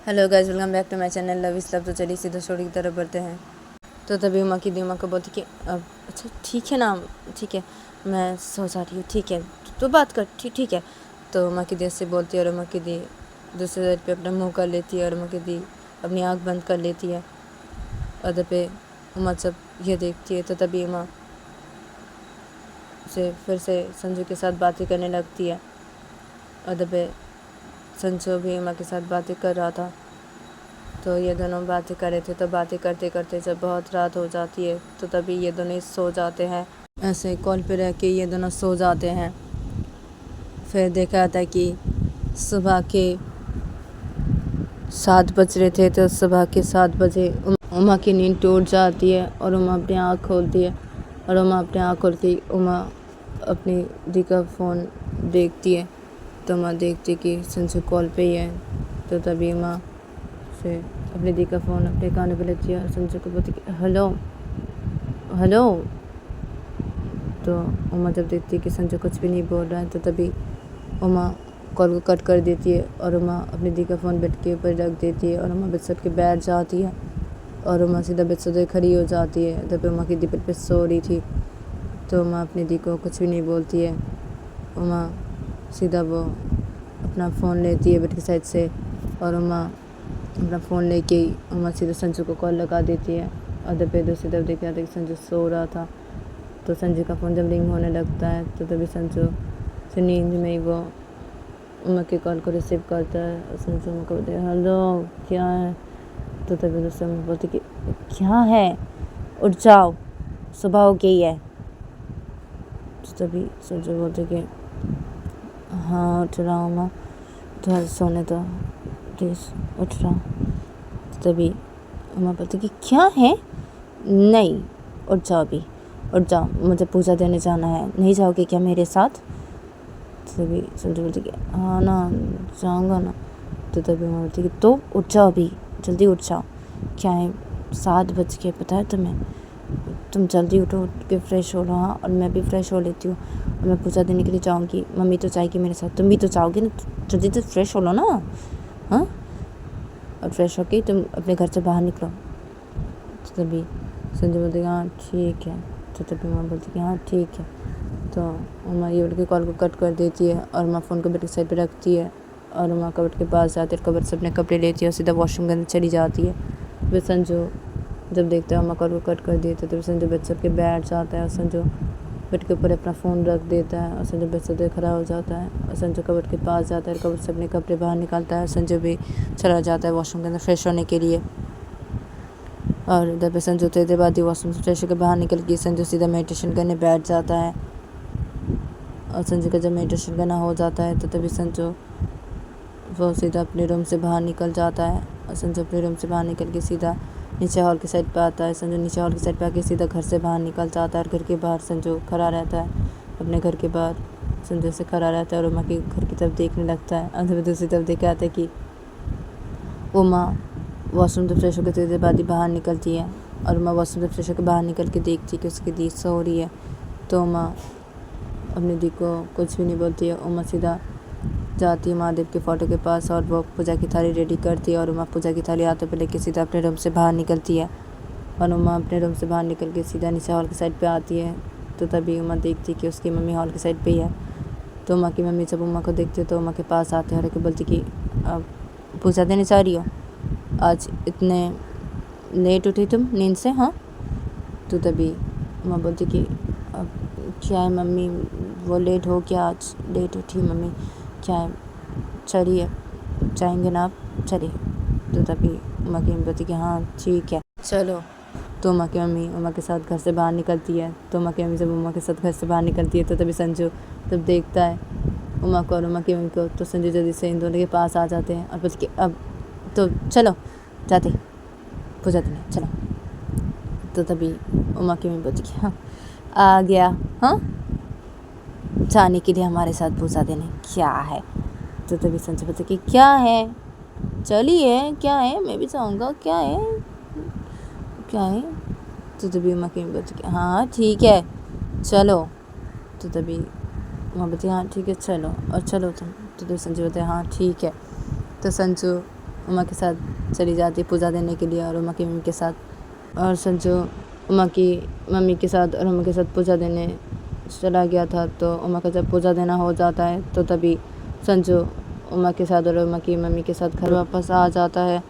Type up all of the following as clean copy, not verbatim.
Hello guys, welcome back to my channel love is love. तो चलिए सीधा story की तरफ बढ़ते हैं। तो तभी उमा की दी उमा को बोलती कि अब अच्छा ठीक है ना, ठीक है मैं सो जा रही हूँ, ठीक है तो बात कर, ठीक है। तो उमा की दी ऐसे बोलती है और उमा की दी दूसरे साइड पे अपना मुंह कर लेती है और उमा की दी अपनी आँख बंद कर लेती है। और पे उमा जब ये देखती है तो तभी उमा से फिर से संजू के साथ बातें करने लगती है। और पे संजू भी उमा के साथ बातें कर रहा था। तो ये दोनों बातें कर रहे थे। तो बातें करते करते जब बहुत रात हो जाती है तो तभी ये दोनों सो जाते हैं। ऐसे कॉल पे रह के ये दोनों सो जाते हैं। फिर देखा जाता है कि सुबह के 7 बज रहे थे। तो सुबह के 7 बजे उमा की नींद टूट जाती है और उमा अपनी आँख खोलती है। और उमा अपनी आँख खोल के उमा अपनी दी का फ़ोन देखती है। तो उमा देखती कि संजू कॉल पे ही है। तो तभी उमा से अपनी दी का फ़ोन अपने कान पे लेती है और संजू को बोलती कि हेलो हेलो। तो उमा जब देखती है कि संजू कुछ भी नहीं बोल रहा है तो तभी उमा कॉल को कट कर देती है और उमा अपनी दी का फ़ोन बेड के ऊपर रख देती है और उमा बेड के बैठ जाती है और उमा सीधा बेड से खड़ी हो जाती है। तब उमा की दी बेड पे सो रही थी। तो उमा अपनी दी को कुछ भी नहीं बोलती है। उमा सीधा वो अपना फ़ोन लेती है बेड की साइड से और उमा अपना फ़ोन लेके उमा सीधा संजू को कॉल लगा देती है। और दबे दूसरी तरफ देखा था कि संजू सो रहा था। तो संजू का फ़ोन जब रिंग होने लगता है तो तभी संजू से नींद में ही वो उमा के कॉल को रिसीव करता है और संजू उमा को बोलते हैं हेलो क्या है। तो तभी दूसरे उमा बोलती कि क्या है, उठ जाओ सुबह हो गई है। तो तभी संजू बोलते कि हाँ उठ रहा हूँ उमा, थोड़ा सोने दो प्लीज़, उठ रहा हूँ। तभी उमा बोलती कि क्या है, नहीं उठ जाओ अभी, उठ जाओ मुझे पूजा देने जाना है, नहीं जाओगे क्या मेरे साथ। तभी संजू बोलती कि हाँ ना जाऊँगा ना। तो तभी उमा बोलती कि तो उठ जाओ अभी, जल्दी उठ जाओ। क्या है 7 बज के, पता है तुम्हें, तुम जल्दी उठो, उठ के फ्रेश हो लो। हाँ और मैं भी फ्रेश हो लेती हूँ और मैं पूजा देने के लिए जाऊँगी। मम्मी तो जाएगी मेरे साथ, तुम भी तो जाओगे ना, जल्दी तो फ्रेश हो लो ना। हाँ और फ्रेश होके तुम अपने घर से बाहर निकलो। तो तभी संजू बोलती हाँ ठीक है। तो तभी उमा बोलती कि हाँ ठीक है। तो उमा ये बोल के कॉल को कट कर देती है और उमा फ़ोन को बेड की साइड पे रखती है और उमा कबर्ड के पास जाती है, कबर्ड से अपने कपड़े लेती है और सीधा वॉशरूम के अंदर चली जाती है। फिर संजू जब देखता है उमा कॉल को कट कर देती है तो संजू बेड से के बैठ जाता है और संजू बेड के ऊपर अपना फ़ोन रख देता है और संजू बेड से खड़ा हो जाता है और संजू कबर्ड के पास जाता है और कबर्ड से अपने कपड़े बाहर निकालता है। संजू भी चला जाता है वॉशरूम के अंदर फ्रेश होने के लिए। और इधर पे संजू थोड़ी देर बाद ही वॉशरूम से फ्रेश होकर बाहर निकल के संजू सीधा मेडिटेशन करने बैठ जाता है। और संजू का जब मेडिटेशन करना हो जाता है तो तभी संजू वो सीधा अपने रूम से बाहर निकल जाता है और संजू अपने रूम से बाहर निकल के सीधा नीचे हॉल की साइड पे आता है। संजू नीचे हॉल की साइड पे आके सीधा घर से बाहर निकल जाता है और घर के बाहर संजू खड़ा रहता है। अपने घर के बाहर संजू से खड़ा रहता है और उमा के घर की तरफ देखने लगता है। और दूसरी तरफ देखा आता है कि उमा वॉशरूम से फ्रेश होकर थोड़ी देर बाद ही बाहर निकलती है और उमा वॉशरूम से फ्रेश होकर बाहर निकल के देखती है कि उसकी दी सो रही है। तो उमा अपनी दी को कुछ भी नहीं बोलती है। उमा सीधा जाती है महादेव के फ़ोटो के पास और वो पूजा की थाली रेडी करती है और उमा पूजा की थाली हाथों पे लेके सीधा अपने रूम से बाहर निकलती है। और उमा अपने रूम से बाहर निकल के सीधा नीचे हॉल की साइड पे आती है। तो तभी उमा देखती कि उसकी मम्मी हॉल की साइड पे ही है। तो उमा की मम्मी जब उमा को देखती है तो उमा के पास आते हैं और बोलती कि अब पूजा देने जा रही हो, आज इतने लेट उठी तुम नींद से। हाँ तो तभी उमा बोलती कि अब क्या है मम्मी, वो लेट हो गया, आज लेट उठी मम्मी, क्या है चलिए जाएंगे ना आप, चलिए। तो तभी उमा की मम्मी बोलती कि हाँ ठीक है चलो। तो उमा की मम्मी उमा के साथ घर से बाहर निकलती है। तो उमा की मम्मी जब उमा के साथ घर से बाहर निकलती है तो तभी संजू जब देखता है उमा को और उमा की मम्मी को तो संजू जल्दी से इन दोनों के पास आ जाते हैं और बोलते कि अब तो चलो जाते पूजा देने चलो। तो तभी उमा की मम्मी बोलती कि हाँ आ गया, हाँ जाने के लिए हमारे साथ पूजा देने, क्या है। तो तभी संजय बोलते कि क्या है, चलिए क्या है, मैं भी जाऊँगा, क्या है क्या है। तो तभी उमा की मम्मी बोलती कि हाँ ठीक है चलो। तो तभी उमा बोलती हाँ ठीक है चलो और चलो तुम। तो तभी संजय बोलते हाँ ठीक है। तो संजू उमा के साथ चली जाती है पूजा देने के लिए और उमा की मम्मी के साथ। और संजू उमा की मम्मी के साथ और उमा के साथ पूजा देने चला गया था। तो उमा का जब पूजा देना हो जाता है तो तभी संजू उमा के साथ और उमा की मम्मी के साथ घर वापस आ जाता है।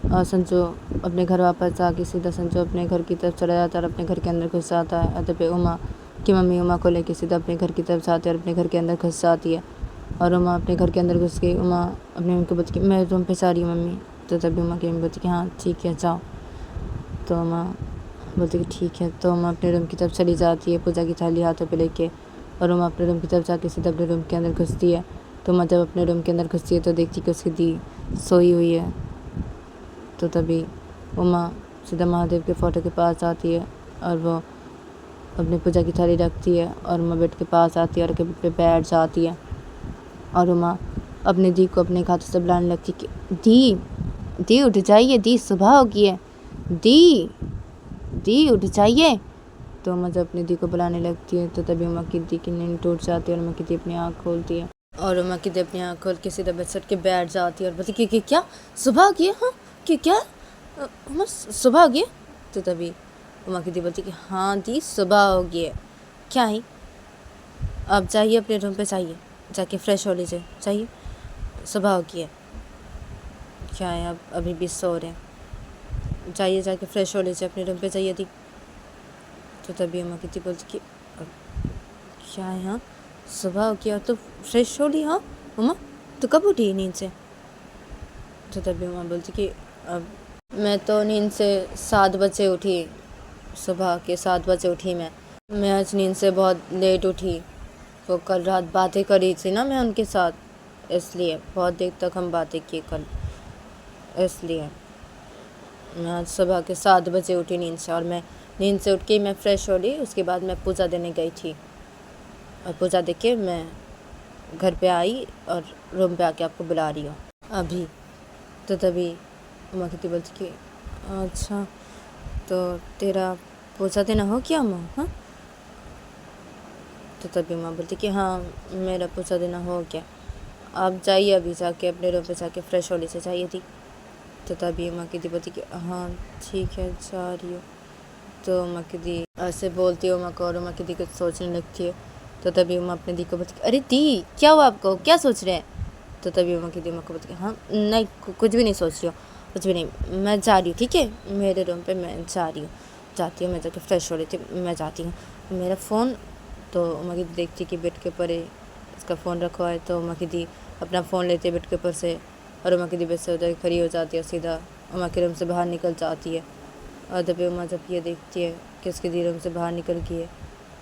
और संजू अपने घर वापस आके सीधा संजू अपने घर की तरफ चला जाता है और अपने घर के अंदर घुस जाता है। और तभी उमा की मम्मी उमा को लेके सीधा अपने घर की तरफ जाती है और अपने घर के अंदर घुस जाती है। और उमा अपने घर के अंदर घुस गई। उमा अपनी मम्मी को बोलती कि मैं रूम पे जा रही हूँ मम्मी। तो तभी उमा की मम्मी बोलती कि हाँ ठीक है जाओ। तो उमा बोलती कि ठीक है। तो उमा अपने रूम की तरफ चली जाती है पूजा की थाली हाथों पे लेके। और उमा अपने रूम की तरफ जाके सीधा अपने रूम के अंदर घुसती है। तो उमा जब अपने रूम के अंदर घुसती है तो देखती कि उसकी दी सोई हुई है। तो तभी उमा सीधा महादेव के फ़ोटो के पास आती है और वो अपनी पूजा की थाली रखती है और उमा बेड के पास आती है और बेड पे बैठ जाती है। और उमा अपनी दी को अपने हाथों से बुलाने लगती कि दी उठ जाइए, दी सुबह हो गई है, दी उठ जाइए। तो उमा जब अपनी दी को बुलाने लगती है तो तभी उमा की दी की नींद टूट जाती है और उमा की दी अपनी आँख खोलती है। और उमा की दी अपनी आँख खोल के सीधा बेड के बैठ जाती है और बोलती कि क्या सुबह हो गई है? हाँ कि क्या उमा सुबह हो गई है? तो तभी उमा की दी बोलती कि हाँ दी सुबह हो गई है। क्या है? अब जाइए अपने रूम पे जाइए, जाके फ्रेश हो लीजिए, चाहिए सुबह हो गई है। क्या है अब अभी भी सो रहे हैं, जाइए जाके फ्रेश हो लीजिए, अपने रूम पे जाइए दी। तो तभी उमा की दी बोलती कि क्या है? हाँ सुबह हो गया तो फ्रेश हो ली? हाँ उमा तो कब उठी नींद से? तो तभी उमा बोलती कि अब मैं तो नींद से 7 बजे उठी, सुबह के 7 बजे उठी मैं आज नींद से बहुत लेट उठी। वो कल रात बातें करी थी ना मैं उनके साथ, इसलिए बहुत देर तक हम बातें किए कल, इसलिए मैं आज सुबह के 7 बजे उठी नींद से। और मैं नींद से उठ के मैं फ़्रेश हो ली, उसके बाद मैं पूजा देने गई थी और पूजा दे के मैं घर पे आई और रूम पे आके आपको बुला रही हूँ अभी। तो तभी उमा की दी बोलती कि अच्छा तो तेरा पूजा देना हो क्या अम्मा? हाँ तो तभी उमा बोलती कि हाँ मेरा पूजा देना हो गया, आप जाइए अभी जाके अपने रूम पे जाके फ़्रेश होने से चाहिए थी। तो तभी उमा की दी बोलती कि हाँ ठीक है जा रही हो। तो उमा की दी ऐसे बोलती है उमा को और उमा की दी कुछ सोचने लगती है। तो तभी उमा अपने दी को बोलती अरे दी क्या हुआ आपको, क्या सोच रहे हैं? तो तभी उमा की दी उमा को बोलती हाँ नहीं कुछ भी नहीं सोच रही हो, कुछ भी नहीं, मैं जा रही हूँ ठीक है, मेरे रूम पे मैं जा रही हूँ, जाती हूँ मैं जाके फ्रेश हो रही थी, मैं जाती हूँ। मेरा फ़ोन, तो उमा की दी देखती कि बेड के ऊपर इसका फ़ोन रखा है। तो उमा की दी अपना फ़ोन लेती है बेड के ऊपर से और उमा की दी बेड से उधर खड़ी हो जाती है, सीधा उमा के रूम से बाहर निकल जाती है। और तभी उमा जब ये देखती है कि उसकी दी रूम से बाहर निकल गई है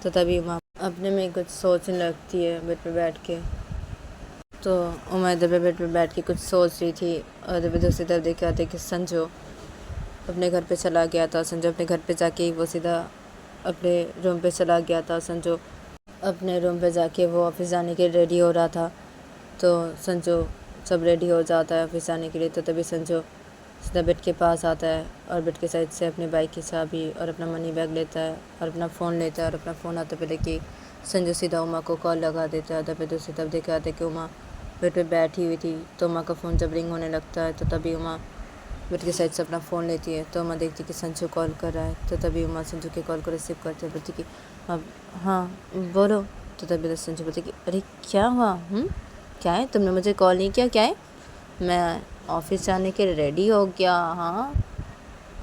तो तभी उमा अपने में कुछ सोचने लगती है बेड पे बैठ के। तो उमा इधर बेड पे बैठ के कुछ सोच रही थी और तभी दूसरी तरफ देखा था कि संजू अपने घर पे चला गया था। संजू अपने घर पे जाके वो सीधा अपने रूम पे चला गया था। संजू अपने रूम पे जाके वो ऑफिस जाने के लिए रेडी हो रहा था। तो संजू सब रेडी हो जाता है ऑफिस जाने के लिए। तो तभी संजू सीधा बेड के पास आता है और बेड के साइड से अपनी बाइक की चाबी और अपना मनी बैग लेता है और अपना फ़ोन लेता है और अपना फ़ोन आते पे लेके संजू सीधा उमा को कॉल लगा देता है। तभी दूसरी तरफ देखा था कि उमा बेड पे बैठी हुई थी। तो उमा का फ़ोन जब रिंग होने लगता है तो तभी उमा बेड के साइड से अपना फ़ोन लेती है। तो उमा देखती कि संजू कॉल कर रहा है। तो तभी उमा संजू के कॉल को रिसीव करते है, बोलती कि अब हाँ बोलो। तो तभी संजू बोलती कि अरे क्या हुआ? क्या है, तुमने मुझे कॉल नहीं किया? क्या है? मैं ऑफिस जाने के लिए रेडी हो गया, हाँ,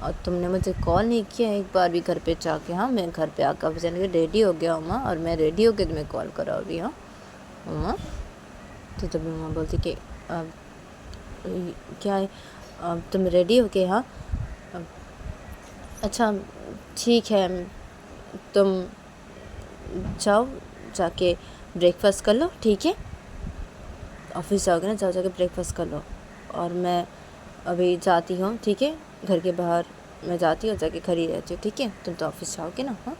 और तुमने मुझे कॉल नहीं किया एक बार भी घर पे जाके। हाँ मैं घर पे आकर ऑफिस जाने के लिए रेडी हो गया उमा, और मैं रेडी होकर तुम्हें कॉल करा अभी। हाँ उमा। तो तभी उमा बोलती कि अब क्या है, अब तुम रेडी हो गए? हाँ अच्छा ठीक है, तुम जाओ जाके ब्रेकफास्ट कर लो, ठीक है, ऑफिस जाओगे ना, जाओ जाके ब्रेकफास्ट कर लो, और मैं अभी जाती हूँ, ठीक है, घर के बाहर मैं जाती हूँ, जाके खड़ी रहती हूँ, ठीक है, तुम तो ऑफिस जाओगे ना, हाँ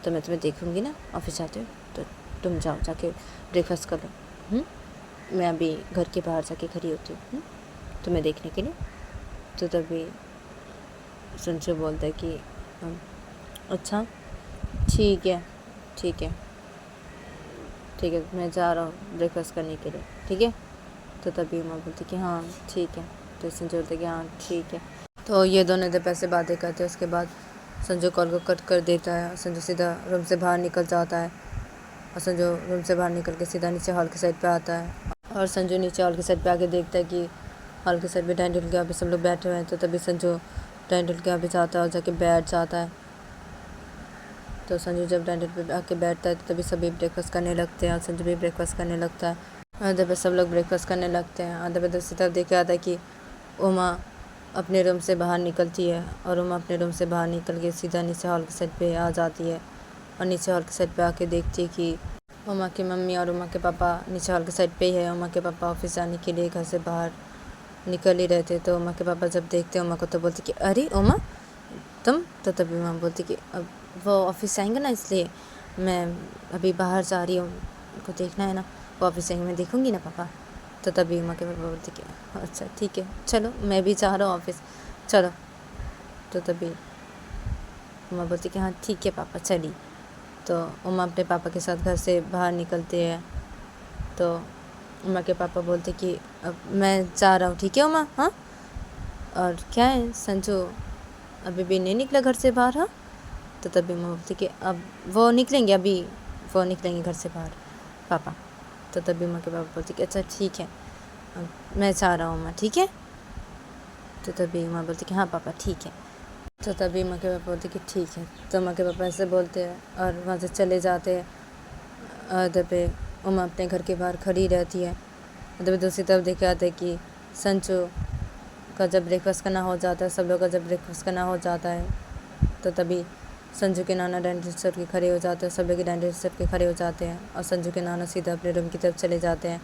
तो मैं तुम्हें देखूँगी ना ऑफिस जाते हो, तो तुम जाओ जाके ब्रेकफास्ट कर लो। मैं अभी घर के बाहर जाके खड़ी होती हूँ तुम्हें देखने के लिए। तो तभी संजू बोलता है कि अच्छा ठीक है ठीक है ठीक है, मैं जा रहा हूँ ब्रेकफास्ट करने के लिए, ठीक है। तो तभी उमा बोलती कि हाँ ठीक है। तो संजू बोलते कि हाँ ठीक है। तो ये दोनों इधर पैसे बातें करते हैं। उसके बाद संजू कॉल को कट कर देता है। संजू सीधा रूम से बाहर निकल जाता है और संजू रूम से बाहर निकल के सीधा नीचे हॉल की साइड पे आता है और संजू नीचे हॉल की साइड पे आके देखता है कि हॉल की साइड पे डाइनिंग टेबल के यहाँ पे सब लोग बैठे हुए हैं। तो तभी संजू डाइनिंग टेबल के यहाँ पे जाता है और जाके बैठ जाता है। तो संजू जब डाइनिंग टेबल पे आके बैठता है तो तभी सभी ब्रेकफास्ट करने लगते हैं और संजू भी ब्रेकफास्ट करने लगता है। आधे पे सब लोग ब्रेकफास्ट करने लगते हैं। आधे पे दूसरी तरफ देखा जाता है कि उमा अपने रूम से बाहर निकलती है और उमा अपने रूम से बाहर निकल के सीधा नीचे हॉल की साइड पे आ जाती है और नीचे हॉल की साइड पे आके देखती है कि उमा की मम्मी और उमा के पापा नीचे हॉल की साइड पे ही है। उमा के पापा ऑफिस जाने के लिए घर से बाहर निकल ही रहे थे। तो उमा के पापा जब देखते हैं उमा को तो बोलते कि अरे उमा तुम, तो तभी उमा बोलती कि अब वो ऑफिस आएंगे ना, इसलिए मैं अभी बाहर जा रही हूँ, उनको देखना है ना, वो ऑफिस आएंगे मैं देखूँगी ना पापा। तो तभी उमा के पापा बोलते कि अच्छा ठीक है चलो, मैं भी जा रहा हूँ ऑफिस, चलो। तो तभी उमा बोलती कि हाँ ठीक है पापा चलिए। तो उमा अपने पापा के साथ घर से बाहर निकलते हैं। तो उमा के पापा बोलते कि अब मैं जा रहा हूँ, ठीक है उमा। हाँ, और क्या है संजू अभी भी नहीं निकला घर से बाहर? हाँ। तो तभी उमा बोलती कि अब वो निकलेंगे, अभी वो निकलेंगे घर से बाहर पापा। तो तभी उमा के पापा बोलते कि अच्छा ठीक है, अब मैं जा रहा हूँ उमा, ठीक है। तो तभी उमा बोलती कि हाँ पापा ठीक है। तो तभी उमा के पापा बोलते कि ठीक है। तो उमा के पापा ऐसे बोलते हैं और वहाँ से चले जाते हैं। और पे उमा अपने घर के बाहर खड़ी रहती है। तभी दूसरी तरफ देखा जाता है कि संजू का जब ब्रेकफास्ट करना हो जाता है, सब लोग का जब ब्रेकफास्ट करना हो जाता है, तो तभी संजू के नाना डाइनिंग टेबल के खड़े हो जाते हैं। सब लोग डाइनिंग टेबल के खड़े हो जाते हैं और संजू के नाना सीधा अपने रूम की तरफ चले जाते हैं।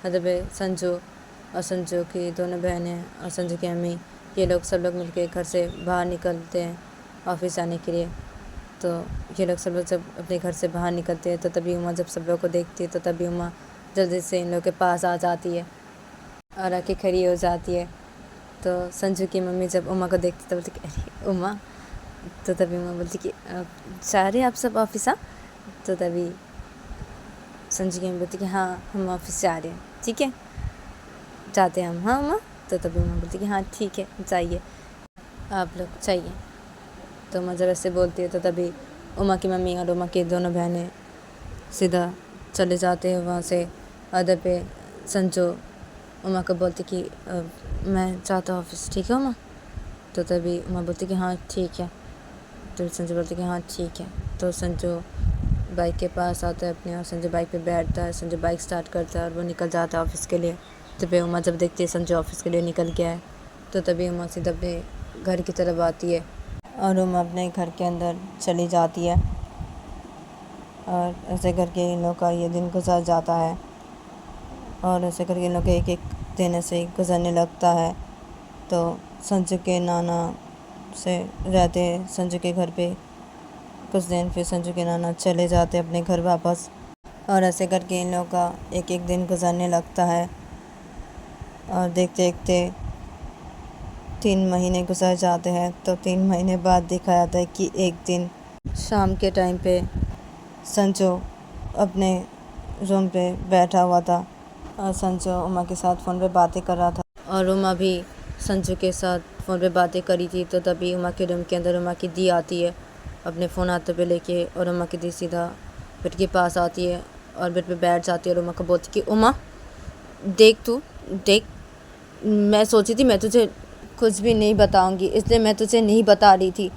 मतलब संजू और संजू की दोनों बहनें और संजू की अम्मी, ये लोग सब लोग मिलकर घर से बाहर निकलते हैं ऑफिस आने के लिए। तो ये लोग सब लोग जब अपने घर से बाहर निकलते हैं तो तभी उमा जब सब लोग को देखती है तो तभी उमा जल्दी से इन लोग के पास आ जाती है और आके खड़ी हो जाती है। तो संजू की मम्मी जब उमा को देखती तो बोलती कि अरे उमा। तो तभी उमा बोलती कि जा रहे आप सब ऑफिस? हाँ। तो तभी संजू की मम्मी बोलती कि हाँ हम ऑफिस जा रहे हैं, ठीक है जाते हैं हम। हाँ उमा। तो तभी उमा बोलती कि हाँ ठीक है जाइए आप लोग चाहिए। तो उमा जब ऐसे बोलती है तो तभी उमा की मम्मी और उमा की दोनों बहनें सीधा चले जाते हैं वहाँ से। आधे पे संजू उमा को बोलती कि मैं जाता हूँ ऑफिस, ठीक है उमा। तो तभी उमा बोलती कि हाँ ठीक है। तो संजू बोलती कि हाँ ठीक है। तो संजू बाइक के पास आता है अपने और संजू बाइक पे बैठता है। संजू बाइक स्टार्ट करता है और वो निकल जाता है ऑफिस के लिए। तभी उमा जब देखती है संजू ऑफिस के लिए निकल गया है तो तभी उमा सीधा अपने घर की तरफ आती है और उमा अपने घर के अंदर चली जाती है। और ऐसे करके इन लोग का ये दिन गुजर जाता है और ऐसे करके इन लोग के एक एक दिन ऐसे गुजरने लगता है। तो संजू के नाना से रहते संजू के घर पे कुछ दिन, फिर संजू के नाना चले जाते अपने घर वापस और ऐसे करके इन लोग का एक एक दिन गुजरने लगता है। और देखते देखते 3 महीने गुजर जाते हैं। तो 3 महीने बाद देखा जाता है कि एक दिन शाम के टाइम पे संजू अपने रूम पे बैठा हुआ था और संजू उमा के साथ फ़ोन पे बातें कर रहा था और उमा भी संजू के साथ फ़ोन पे बातें करी थी। तो तभी उमा के रूम के अंदर उमा की दी आती है अपने फ़ोन हाथों पे लेके और उमा की दी सीधा बेड के पास आती है और बेड पे बैठ जाती है और उमा को बोलती कि उमा देख तू देख, मैं सोची थी मैं तुझे कुछ भी नहीं बताऊंगी, इसलिए मैं तुझे नहीं बता रही थी,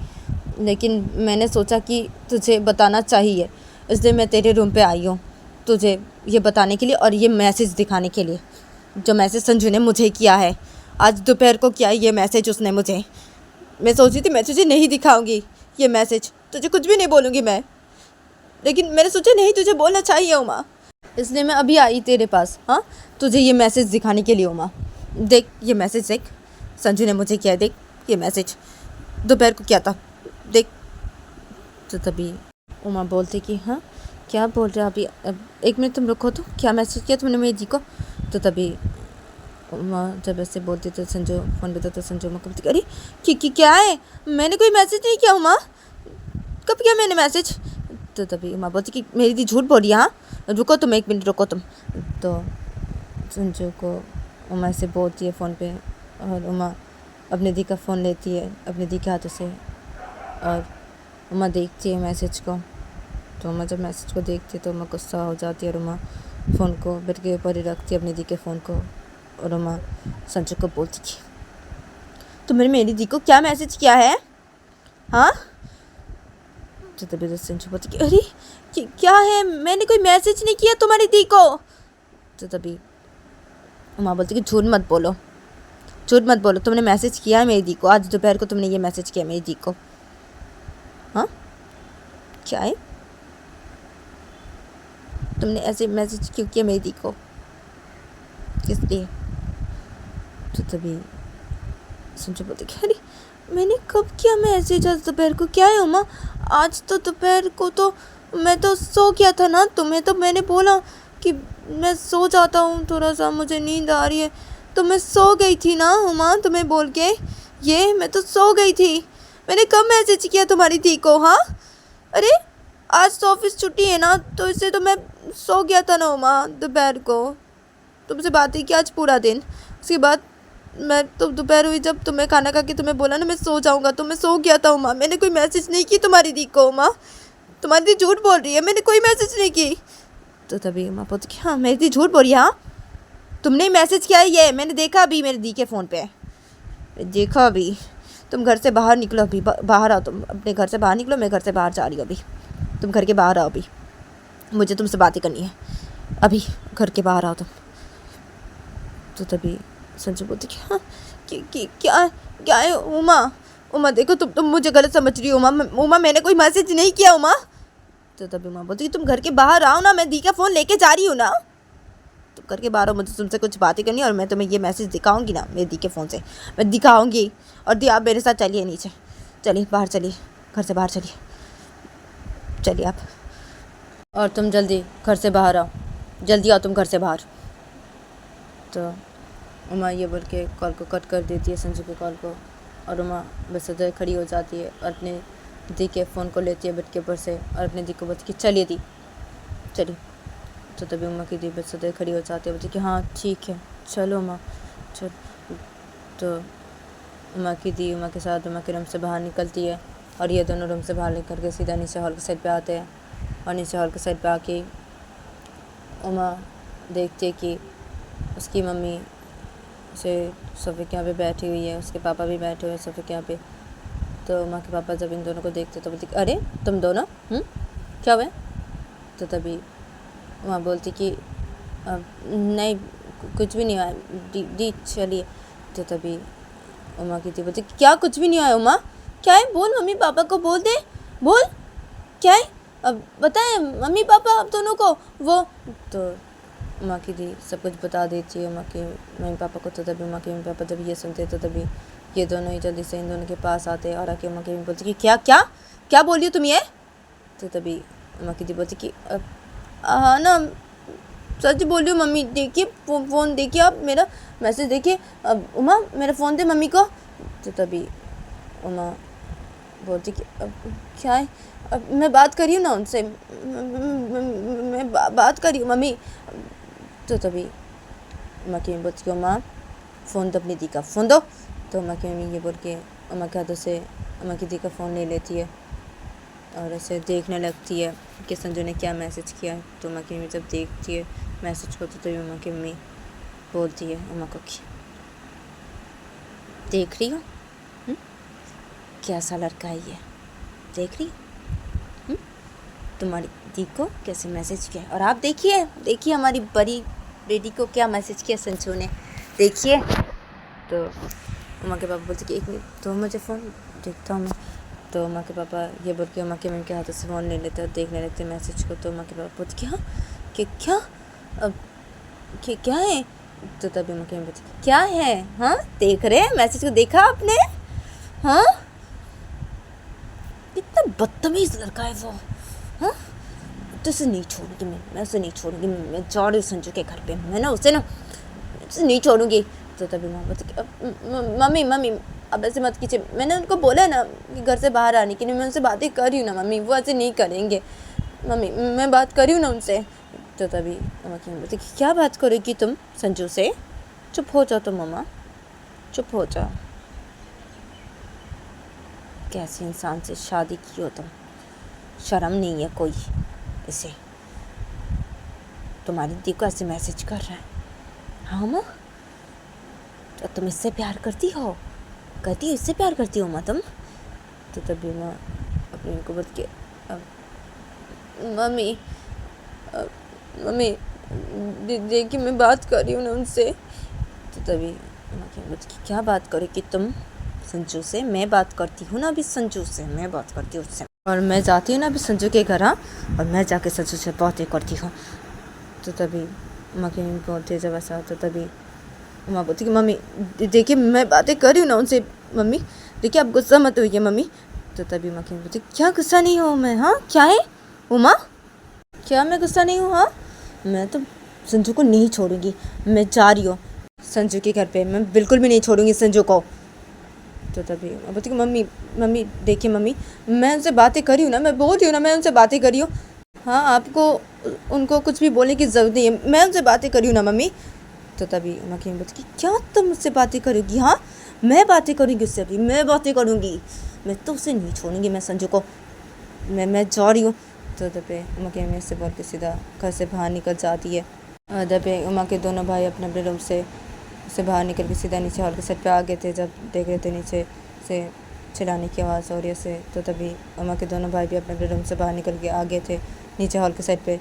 लेकिन मैंने सोचा कि तुझे बताना चाहिए, इसलिए मैं तेरे रूम पे आई हूँ तुझे ये बताने के लिए और ये मैसेज दिखाने के लिए जो मैसेज संजू ने मुझे किया है। आज दोपहर को किया ये मैसेज उसने मुझे। मैं सोची थी मैं तुझे नहीं दिखाऊंगी ये मैसेज, तुझे कुछ भी नहीं बोलूँगी मैं, लेकिन मैंने सोचा नहीं तुझे बोलना चाहिए उमा, इसलिए मैं अभी आई तेरे पास। हाँ, तुझे ये मैसेज दिखाने के लिए उमा। देख ये मैसेज देख, संजू ने मुझे किया, देख ये मैसेज दोपहर को किया था, देख। तो तभी उमा बोलती कि हाँ क्या बोल रहे अभी, अब 1 मिनट तुम रुको, तो क्या मैसेज किया तुमने मेरी जी को? तो तभी उमा जब ऐसे बोलती तो संजू फ़ोन पे तो संजू उमा को बोलती अरे क्या है, मैंने कोई मैसेज नहीं किया उमा, कब किया मैंने मैसेज? तो तभी उमा बोलती कि मेरी दी झूठ बोल रही है। हाँ रुको तुम 1 मिनट रुको तुम। तो संजू को उमा से बोलती है फ़ोन पे और उमा अपने दी का फ़ोन लेती है अपने दी के हाथों से और उमा देखती है मैसेज को। तो उमा जब मैसेज को देखती है तो उमा गुस्सा हो जाती है और उमा फ़ोन को बेड के ऊपर ही रखती है अपनी दी के फ़ोन को। और उमा संजू को बोलती कि तुमने मेरी दी को क्या मैसेज किया है, हाँ? तो तभी तो संजू बोलती कि अरे क्या है, मैंने कोई मैसेज नहीं किया तुम्हारी दी को। तो तभी उमा बोलती कि झूठ मत बोलो, झूठ मत बोलो, तुमने मैसेज किया है मेरी दी को, आज दोपहर को तुमने ये मैसेज किया मेरी दी को, हाँ? क्या है, तुमने ऐसे मैसेज क्यों किया मेरी दी को, किस लिए? तो तभी संजू बोलते कि अरे मैंने कब किया मैसेज आज दोपहर को, क्या है उमा, आज तो दोपहर को तो मैं तो सो गया था ना, तुम्हें तो मैंने बोला कि मैं सो जाता हूँ, थोड़ा सा मुझे नींद आ रही है, तो मैं सो गई थी ना उमा, तुम्हें बोल के ये मैं तो सो गई थी, मैंने कब मैसेज किया तुम्हारी दी को, हाँ? अरे आज तो ऑफिस छुट्टी है ना, तो इससे तो मैं सो गया था ना उमा, दोपहर को तुमसे बात ही की आज पूरा दिन, उसके बाद मैं तो दोपहर हुई जब तुम्हें खाना खा के तुम्हें बोला ना मैं सो जाऊंगा, तो मैं सो गया था उमा, मैंने कोई मैसेज नहीं की तुम्हारी दी को उमा, तुम्हारी दी झूठ बोल रही है, मैंने कोई मैसेज नहीं की। तो तभी उमा बोलती कि हाँ मेरी दी झूठ बोल रही है, हाँ तुमने ही मैसेज किया है, ये मैंने देखा अभी मेरी दी के फ़ोन पे, देखा अभी, तुम घर से बाहर निकलो, अभी बाहर आओ, तुम अपने घर से बाहर निकलो, मैं घर से बाहर जा रही हूँ अभी, तुम घर के बाहर आओ, अभी मुझे तुमसे बातें करनी है, अभी घर के बाहर आओ तुम। तो तभी संजू बोलती कि हाँ क्या है उमा देखो तुम मुझे गलत समझ रही हो उमा मैंने कोई मैसेज नहीं किया उमा। तो तभी उमा बोलती कि तुम घर के बाहर आओ ना, मैं दी का फ़ोन लेके जा रही हूँ ना, तुम घर के बाहर आओ, मुझे तुमसे कुछ बातें करनी है और मैं तुम्हें ये मैसेज दिखाऊंगी ना मेरी दी के फ़ोन से, मैं दिखाऊंगी। और दी आप मेरे साथ चलिए नीचे, चलिए बाहर, चलिए घर से बाहर, चलिए आप, और तुम जल्दी घर से बाहर आओ, जल्दी आओ तुम घर से बाहर। तो उमा ये बोल के कॉल को कट कर देती है, संजू के कॉल को, और उमा बस उधर खड़ी हो जाती है और अपने दी के फ़ोन को लेती है बेड के ऊपर से और अपने दी को बोलती कि चलिए दी चलिए। तो तभी उमा की दी बस उधर खड़ी हो जाती है, बोलती कि हाँ ठीक है चलो उमा चल। तो उमा की दी उमा के साथ उमा के रूम से बाहर निकलती है और ये दोनों रूम से बाहर निकल के सीधा नीचे हॉल के साइड पे आते हैं। और नीचे हॉल के साइड पे आके उमा देखती है कि उसकी मम्मी से सोफे के यहाँ पे बैठी हुई है, उसके पापा भी बैठे हुए हैं सोफे के यहाँ पे। तो उमा के पापा जब इन दोनों को देखते तो बोलती अरे तुम दोनों क्या हुआ? तो तभी उमा बोलती कि नहीं कुछ भी नहीं हुआ दी चलिए। तो तभी उमा की दी बोलती क्या कुछ भी नहीं हुआ उमा, क्या है बोल, मम्मी पापा को बोल दे, बोल क्या है, अब बताएं मम्मी पापा आप दोनों को वो। तो उमा की दी सब कुछ बता देती है उमा के मम्मी पापा को। तो तभी उमा के मम्मी पापा जब ये सुनते तो तभी ये दोनों ही जल्दी से इन दोनों के पास आते हैं और आके उमा की मम्मी बोलती कि क्या बोल रही हो तुम ये? तो तभी उमा की दी बोलती कि हाँ ना सच बोल रही हूँ मम्मी, देखिए फ़ोन देखिए, आप मेरा मैसेज देखिए, अब उमा मेरा फ़ोन दे मम्मी को। तो तभी उमा बोलती कि अब क्या है, अब मैं बात करी हूँ ना उनसे, मैं बात करी हूँ मम्मी। तो तभी उमा की मम्मी बोलती कि उमा फ़ोन दो अपनी दी का, फ़ोन दो। तो उमा की मम्मी ये बोल के उमा के हाथों से उमा की दी का फ़ोन ले लेती है और ऐसे देखने लगती है कि संजू ने क्या मैसेज किया है। तो उमा की मम्मी जब देखती है मैसेज को तो तभी उमा की मम्मी बोलती है उमा को कि देख रही हो कैसा लड़का है ये, देख रही हो तुम्हारी दी को कैसे मैसेज किया। और आप देखिए हमारी बड़ी बेटी को क्या मैसेज किया संजू ने, देखिए। तो उमा के पापा बोलते कि एक मिनट तो मुझे फ़ोन देखता हूँ मैं। तो उमा के पापा ये बोल के उमा के मम्मी के हाथों से फ़ोन ले लेते और देखने लगते मैसेज को। तो उमा के पापा बोलते कि हाँ क्या अब क्या है? तो तभी उमा के मम्मी बोलती क्या है, हाँ देख रहे हैं मैसेज को, देखा आपने, हाँ इतना बदतमीज़ लड़का है वो, हाँ तो उसे नहीं छोड़ूंगी मैं उसे नहीं छोड़ूंगी, मैं जा रही हूँ संजू के घर पे, मैं ना उसे नहीं छोड़ूंगी। तो तभी माँ बोलती मम्मी अब ऐसे मत कीजिए, मैंने उनको बोला ना कि घर से बाहर आने के लिए, मैं उनसे बातें कर रही हूँ ना मम्मी, वो ऐसे नहीं करेंगे मम्मी, मैं बात कर रही हूँ ना उनसे। तो तभी मम्मा की बोलती क्या बात करोगी तुम संजू से, चुप हो जाओ तुम मम्मा, चुप हो जा। कैसे इंसान से शादी की हो तुम? शर्म नहीं है कोई इसे? तुम्हारी दी को ऐसे मैसेज कर रहा है? हाँ माँ, तो तुम इससे प्यार करती हो? कहती हो इससे प्यार करती हो माँ तुम? तो तभी माँ अपनी को बोल के मम्मी मम्मी देखिए मैं बात कर रही हूँ ना उनसे। तो तभी माँ की बोल के क्या बात करेगी तुम? संजू से मैं बात करती हूँ ना, अभी संजू से मैं बात करती हूँ उससे, और मैं जाती हूँ ना अभी संजू के घर। हाँ, और मैं जाके संजू से बातें करती हूँ। तो तभी माँ की मम्मी बोलती है जब ऐसा, तो तभी माँ बोलती कि मम्मी देखिए मैं बातें कर रही हूँ ना उनसे, मम्मी देखिए आप गुस्सा मत होइए मम्मी। तो तभी माँ की मम्मी बोलती क्या गुस्सा नहीं हूँ मैं? हाँ क्या है उमा, क्या मैं गुस्सा नहीं हूँ? हाँ, मैं तो संजू को नहीं छोड़ूंगी, मैं जा रही हूँ संजू के घर पे, मैं बिल्कुल भी नहीं छोड़ूंगी संजू को। तो तभी मैं बोलती मम्मी मम्मी देखिए मम्मी मैं उनसे बातें करी हूँ ना, मैं बोल रही हूँ ना मैं उनसे बातें करी हूँ। हाँ, आपको उनको कुछ भी बोलने की ज़रूरत नहीं है, मैं उनसे बातें करी हूँ ना मम्मी। तो तभी माँ की बोलती क्या तुम मुझसे बातें करोगी? हाँ, मैं बातें करूँगी उससे, अभी मैं बातें करूँगी, मैं तो उसे नहीं छोड़ूंगी मैं संजू को, मैं जा रही हूँ। तो तभी उमा की मम्मी से बोल के सीधा घर से बाहर निकल जाती है। तभी उमा के दोनों भाई अपने अपने रूम से बाहर निकल के सीधा नीचे हॉल के सेट पे आ गए थे। जब देख रहे थे नीचे से चिल्लाने की आवाज़ हो रही है तो तभी उमा के दोनों भाई भी अपने अपने रूम से बाहर निकल के आ गए थे नीचे हॉल के सेट पे।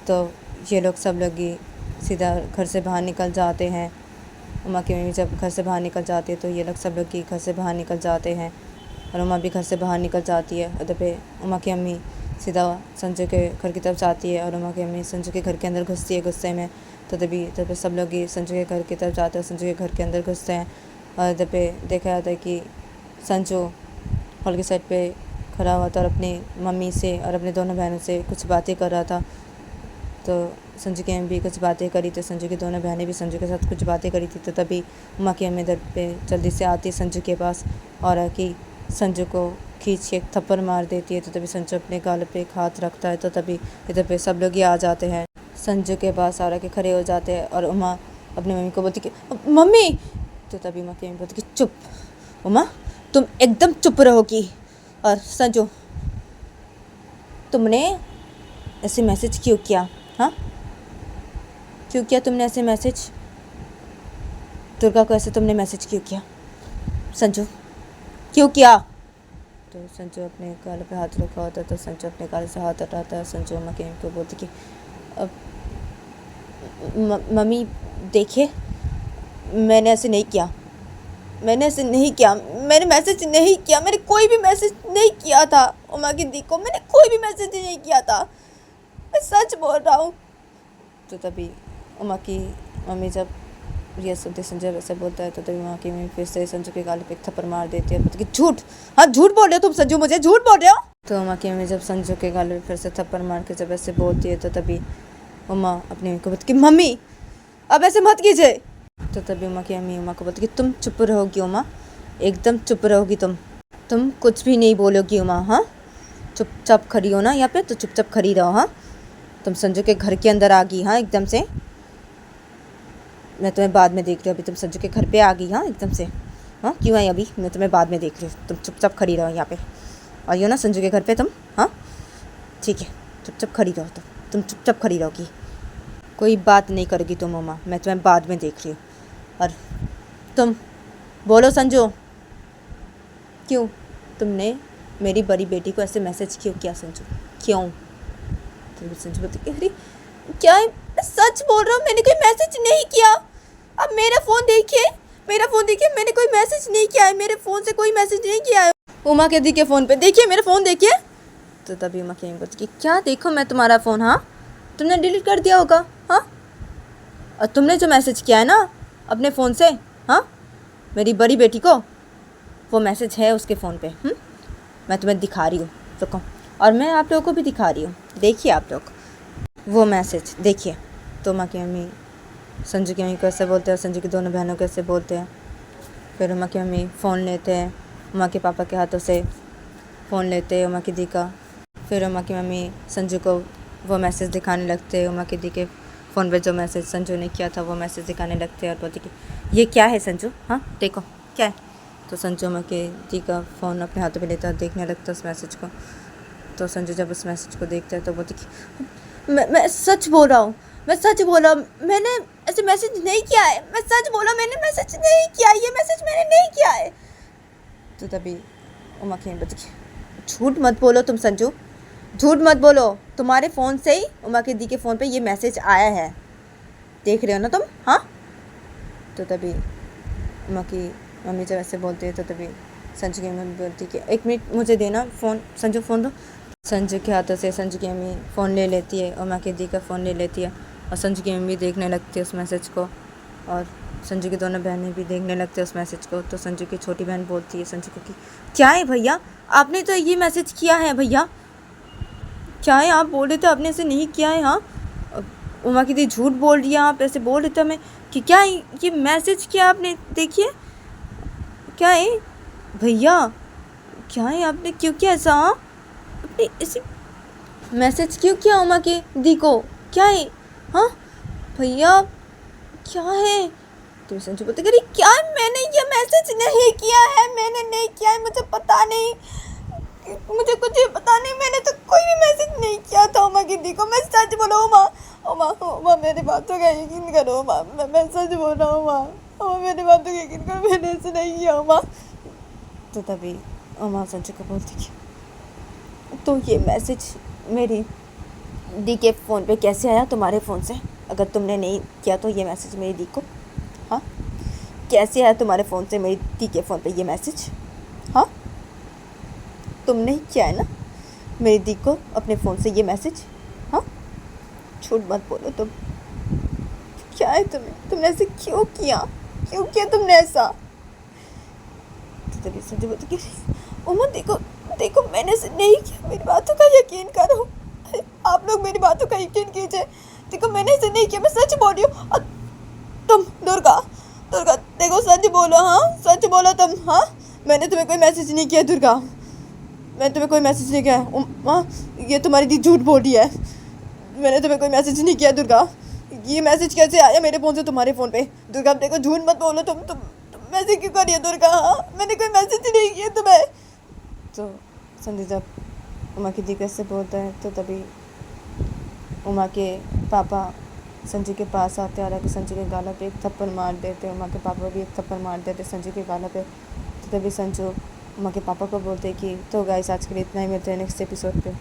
तो ये लोग सब लोग ही सीधा घर से बाहर निकल जाते हैं। उमा की मम्मी जब घर से बाहर निकल जाती है तो ये लोग सब लोग ही घर से बाहर निकल जाते हैं, और उमा भी घर से बाहर निकल जाती है। और तभी उमा की अम्मी सीधा संजू के घर की तरफ जाती है, और उमा की अम्मी संजू के घर के अंदर घुसती है गुस्से में। तो तभी सब लोग ही संजू के घर की तरफ जाते हैं, संजू के घर के अंदर घुसते हैं। और तभी देखा जाता है कि संजू हॉल के साइड पे खड़ा हुआ था और अपनी मम्मी से और अपने दोनों बहनों से कुछ बातें कर रहा था। तो संजू की अम्मी भी कुछ बातें करी, तो संजू की दोनों बहनें भी संजू के साथ कुछ बातें करी थी। तो तभी उमा की अम्मी इधर पे जल्दी से आती है संजू के पास, और कि संजू को खींच के एक थप्पड़ मार देती है। तो तभी संजू अपने गाल पे एक हाथ रखता है। तो तभी इधर पे सब लोग ही आ जाते हैं, संजू के पास आ के खड़े हो जाते हैं, और उमा अपनी मम्मी को बोलती कि मम्मी। तो तभी उमा की मम्मी बोलती कि चुप उमा, तुम एकदम चुप रहोगी। और संजू तुमने ऐसे मैसेज क्यों किया? हाँ, क्यों किया तुमने ऐसे मैसेज? दुर्गा को ऐसे तुमने मैसेज क्यों किया संजू, क्यों किया? तो संजू अपने गाल पे हाथ रखा होता है, तो संजू अपने गाल से हाथ हटाता है। संजू उमा की मम्मी को बोलती कि अब मम्मी देखिए मैंने ऐसे नहीं किया, मैंने ऐसे नहीं किया, मैंने मैसेज नहीं किया, मैंने कोई भी मैसेज नहीं किया था उमा की दी को, मैंने कोई भी मैसेज नहीं किया था, मैं सच बोल रहा हूँ। तो तभी उमा की मम्मी जब ये सुनते संजय वैसे बोलता है, तो तभी उमा की मम्मी फिर से संजू के गाल पे एक थप्पड़ मार देती है, बोलती कि झूठ, हाँ झूठ बोल रहे हो तुम संजू, मुझे झूठ बोल रहे हो। तो उमा की मम्मी जब संजू के गाल पे फिर से थप्पड़ मार के जब ऐसे बोलती है, तो तभी उमा अपनी मम्मी को बोलती कि मम्मी अब ऐसे मत कीजिए। तो तभी उमा की अम्मी उमा को बोलती कि तुम चुप रहोगी उमा, एकदम चुप रहोगी, तुम कुछ भी नहीं बोलोगी उमा। हाँ, चुपचाप खड़ी हो ना यहाँ पे, तो चुपचाप खड़ी रहो। हाँ, तुम संजू के घर के अंदर आ गई। हाँ, एकदम से मैं तुम्हें बाद में देख रही हूँ, अभी तुम संजू के घर पे आ गई। हाँ, एकदम से। हाँ, क्यों आई अभी, मैं तुम्हें बाद में देख रही हूँ, तुम चुपचाप खड़ी रहो यहाँ पे। आइयो ना संजू के घर पे तुम। हाँ ठीक है, चुपचाप खड़ी रहो, तुम चुपचाप खड़ी रहोगी, कोई बात नहीं करोगी तुम उमा, मैं तुम्हें बाद में देख रही हूँ। और तुम बोलो संजू, क्यों तुमने मेरी बड़ी बेटी को ऐसे मैसेज क्यों किया संजू, क्यों? तो संजू बोलती अरे क्या है, सच बोल रहा हूँ, मैंने कोई मैसेज नहीं किया। अब मेरा फ़ोन देखिए, मैंने कोई मैसेज नहीं किया है, मेरे फ़ोन से कोई मैसेज नहीं किया है। उमा के दी के फ़ोन पे देखिए, मेरा फ़ोन देखिए। तो तभी उमा की बोलती क्या देखो मैं तुम्हारा फ़ोन? हाँ, तुमने डिलीट कर दिया होगा। हाँ, और तुमने जो मैसेज किया है ना अपने फ़ोन से, हाँ मेरी बड़ी बेटी को, वो मैसेज है उसके फ़ोन पे। मैं तुम्हें दिखा रही हूँ, रुको, और मैं आप लोगों को भी दिखा रही हूँ, देखिए आप लोग वो मैसेज देखिए। तो उमा की मम्मी संजू की मम्मी को ऐसे बोलते हैं, संजू की दोनों बहनों को ऐसे बोलते हैं। फिर उमा की मम्मी फ़ोन लेते हैं, उमा के पापा के हाथों से फ़ोन लेते हैं उमा की दी का। फिर उमा की मम्मी संजू को वो मैसेज दिखाने लगते हैं उमा की दी के फ़ोन पे जो मैसेज संजू ने किया था वो मैसेज दिखाने लगते हैं और बोलते कि ये क्या है संजू, हाँ देखो क्या है। तो संजू उमा के दी का फ़ोन अपने हाथों में लेता है, देखने लगता है उस मैसेज को। तो संजू जब उस मैसेज को देखता है तो बोलती कि मैं सच बोल रहा हूँ, मैं सच बोला, मैंने ऐसे मैसेज नहीं किया है, मैं सच बोला, मैंने मैसेज नहीं किया, ये मैसेज मैंने नहीं किया है। तो तभी उमा की बोलती कि झूठ मत बोलो तुम संजू, झूठ मत बोलो, तुम्हारे फ़ोन से ही उमा के दी के फ़ोन पे ये मैसेज आया है, देख रहे हो ना तुम, हाँ। तो तभी उमा की मम्मी जब ऐसे बोलती है तो तभी संजू की मम्मी बोलती कि 1 मिनट मुझे देना फ़ोन, संजू फ़ोन दो। संजू के हाथों से संजू की मम्मी फ़ोन ले लेती है, उमा की दी का फ़ोन ले लेती है और संजू की मम्मी देखने लगती है उस मैसेज को और संजू की दोनों बहनें भी देखने लगते हैं उस मैसेज को। तो संजू की छोटी बहन बोलती है संजू को कि क्या है भैया, आपने तो ये मैसेज किया है भैया, क्या है, आप बोल रहे थे आपने ऐसे नहीं किया है। हाँ, उमा की दी झूठ बोल रही है, आप ऐसे बोल रहे थे हमें कि क्या है ये मैसेज, किया आपने, देखिए क्या है भैया, क्या है आपने क्यों किया ऐसा, हाँ आपने ऐसे मैसेज क्यों किया उमा की दी को, क्या है, हाँ भैया क्या है। तो संजू बोलते अरे क्या, मैंने ये मैसेज नहीं किया है, मैंने नहीं किया है, मुझे पता नहीं, मुझे कुछ भी पता नहीं, मैंने तो कोई भी मैसेज नहीं किया था उमा की दी को, मैं सच बोला उमा, उमा उमा मेरी बातों का यकीन करो उमा, मैं सच बोल रहा हूँ उमा, उमा मेरी बातों का यकीन करो, मैंने ऐसे नहीं किया उमा। तो तभी उमा संजू को बोलती कि तो ये मैसेज मेरी दी के फ़ोन पे कैसे आया तुम्हारे फ़ोन से, अगर तुमने नहीं किया तो ये मैसेज मेरी दी को, हाँ कैसे आया तुम्हारे फ़ोन से मेरी दी के फ़ोन पे ये मैसेज, हाँ तुमने ही किया है ना मेरी दी को अपने फ़ोन से ये मैसेज, हाँ झूठ मत बोलो तुम, क्या है तुमने ऐसे क्यों किया तुमने ऐसा। तो तभी संजू बोलती कि उमा देखो मैंने ऐसे नहीं किया, मेरी बातों का यकीन करो, आप लोग मेरी बातों का यकीन कीजिए, देखो मैंने ऐसे नहीं किया, मैं सच बोल रही हूँ। और तुम दुर्गा देखो सच बोलो, हाँ सच बोलो तुम, हाँ मैंने तुम्हें कोई मैसेज नहीं किया दुर्गा, मैंने तुम्हें कोई मैसेज नहीं किया, हाँ ये तुम्हारी दी झूठ बोल रही है, मैंने तुम्हें कोई मैसेज नहीं किया दुर्गा, ये मैसेज कैसे आया मेरे फ़ोन से तुम्हारे फ़ोन पे, दुर्गा देखो झूठ मत बोलो तुम मैसेज क्यों कर रही है दुर्गा, हाँ मैंने कोई मैसेज नहीं किया तुम्हें। तो संजू जब उमा की दी कैसे बोलता है तो तभी उमा के पापा संजू के पास आते हैं और आके संजू के गालों पे एक थप्पड़ मार देते, उमा के पापा भी एक थप्पड़ मार देते संजू के गालों पे। तो तभी संजू उमा के पापा को बोलते कि तो गाइस आज के लिए इतना ही, मिलते हैं नेक्स्ट एपिसोड पे।